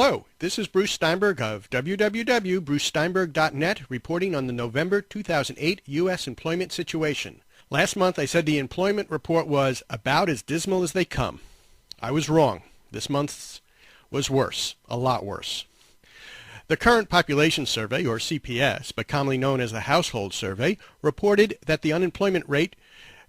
Hello, this is Bruce Steinberg of www.brucesteinberg.net reporting on the November 2008 U.S. employment situation. Last month I said the employment report was about as dismal as they come. I was wrong. This month's was worse, a lot worse. The Current Population Survey, or CPS, but commonly known as the Household Survey, reported that the unemployment rate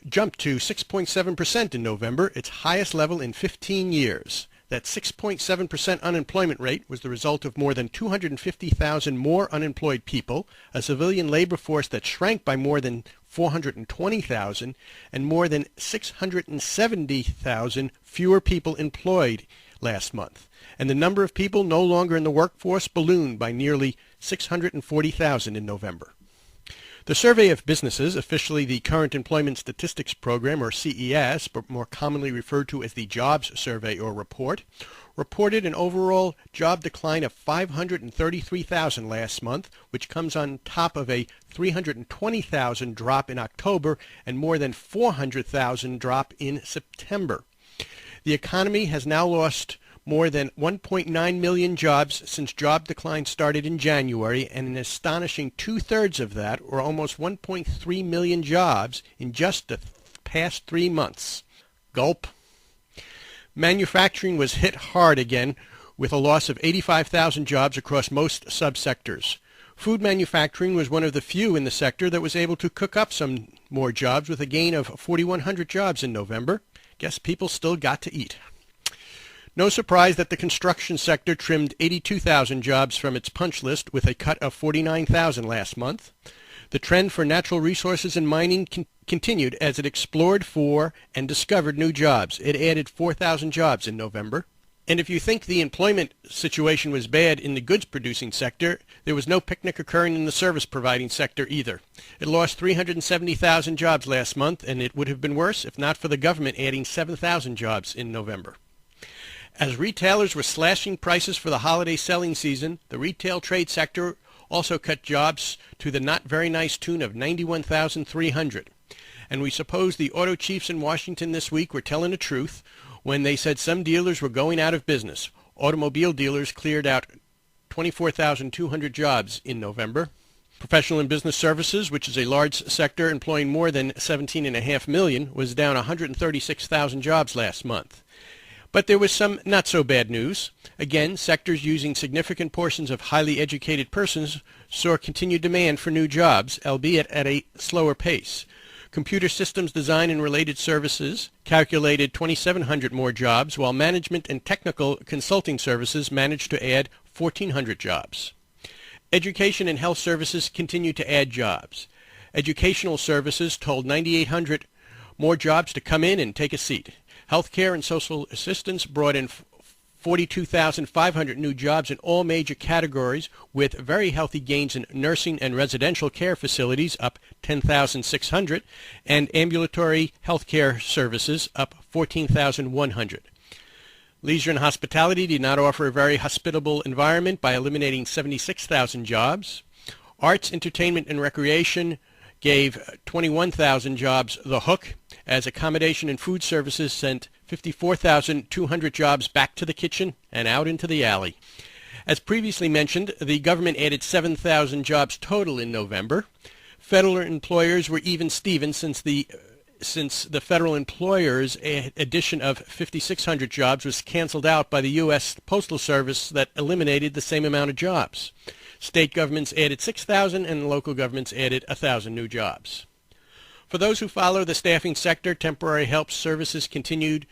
jumped to 6.7% in November, its highest level in 15 years. That 6.7% unemployment rate was the result of more than 250,000 more unemployed people, a civilian labor force that shrank by more than 420,000, and more than 670,000 fewer people employed last month. And the number of people no longer in the workforce ballooned by nearly 640,000 in November. The Survey of Businesses, officially the Current Employment Statistics Program, or CES, but more commonly referred to as the Jobs Survey or Report, reported an overall job decline of 533,000 last month, which comes on top of a 320,000 drop in October and more than 400,000 drop in September. The economy has now lost more than 1.9 million jobs since job decline started in January, and an astonishing two-thirds of that, or almost 1.3 million jobs, in just the past 3 months. Gulp. Manufacturing was hit hard again, with a loss of 85,000 jobs across most subsectors. Food manufacturing was one of the few in the sector that was able to cook up some more jobs, with a gain of 4,100 jobs in November. Guess people still got to eat. No surprise that the construction sector trimmed 82,000 jobs from its punch list, with a cut of 49,000 last month. The trend for natural resources and mining continued as it explored for and discovered new jobs. It added 4,000 jobs in November. And if you think the employment situation was bad in the goods-producing sector, there was no picnic occurring in the service-providing sector either. It lost 370,000 jobs last month, and it would have been worse if not for the government adding 7,000 jobs in November. As retailers were slashing prices for the holiday selling season, the retail trade sector also cut jobs to the not very nice tune of 91,300. And we suppose the auto chiefs in Washington this week were telling the truth when they said some dealers were going out of business. Automobile dealers cleared out 24,200 jobs in November. Professional and business services, which is a large sector employing more than 17.5 million, was down 136,000 jobs last month. But there was some not-so-bad news. Again, sectors using significant portions of highly educated persons saw continued demand for new jobs, albeit at a slower pace. Computer systems design and related services calculated 2,700 more jobs, while management and technical consulting services managed to add 1,400 jobs. Education and health services continued to add jobs. Educational services told 9,800 more jobs to come in and take a seat. Healthcare and social assistance brought in 42,500 new jobs in all major categories, with very healthy gains in nursing and residential care facilities, up 10,600, and ambulatory healthcare services, up 14,100. Leisure and hospitality did not offer a very hospitable environment by eliminating 76,000 jobs. Arts, entertainment, and recreation gave 21,000 jobs the hook, as accommodation and food services sent 54,200 jobs back to the kitchen and out into the alley. As previously mentioned, the government added 7,000 jobs total in November. Federal employers were even Steven since the federal employers' addition of 5,600 jobs was canceled out by the U.S. Postal Service that eliminated the same amount of jobs. State governments added 6,000 and local governments added 1,000 new jobs. For those who follow the staffing sector, temporary help services continued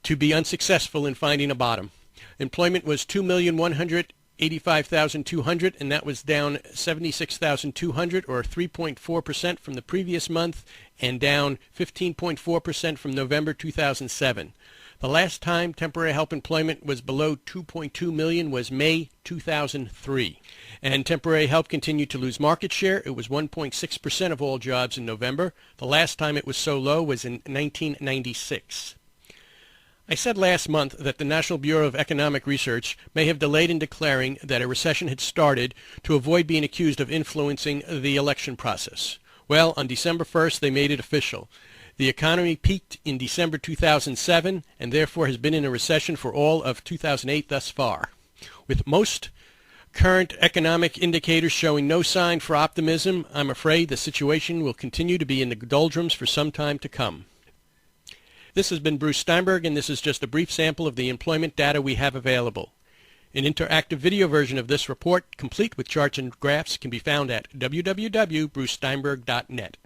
to be unsuccessful in finding a bottom. Employment was 2,185,200, and that was down 76,200, or 3.4% from the previous month, and down 15.4% from November 2007. The last time temporary help employment was below 2.2 million was May 2003. And temporary help continued to lose market share. It was 1.6% of all jobs in November. The last time it was so low was in 1996. I said last month that the National Bureau of Economic Research may have delayed in declaring that a recession had started to avoid being accused of influencing the election process. Well, on December 1st, they made it official. The economy peaked in December 2007 and therefore has been in a recession for all of 2008 thus far. With most current economic indicators showing no sign for optimism, I'm afraid the situation will continue to be in the doldrums for some time to come. This has been Bruce Steinberg, and this is just a brief sample of the employment data we have available. An interactive video version of this report, complete with charts and graphs, can be found at www.brucesteinberg.net.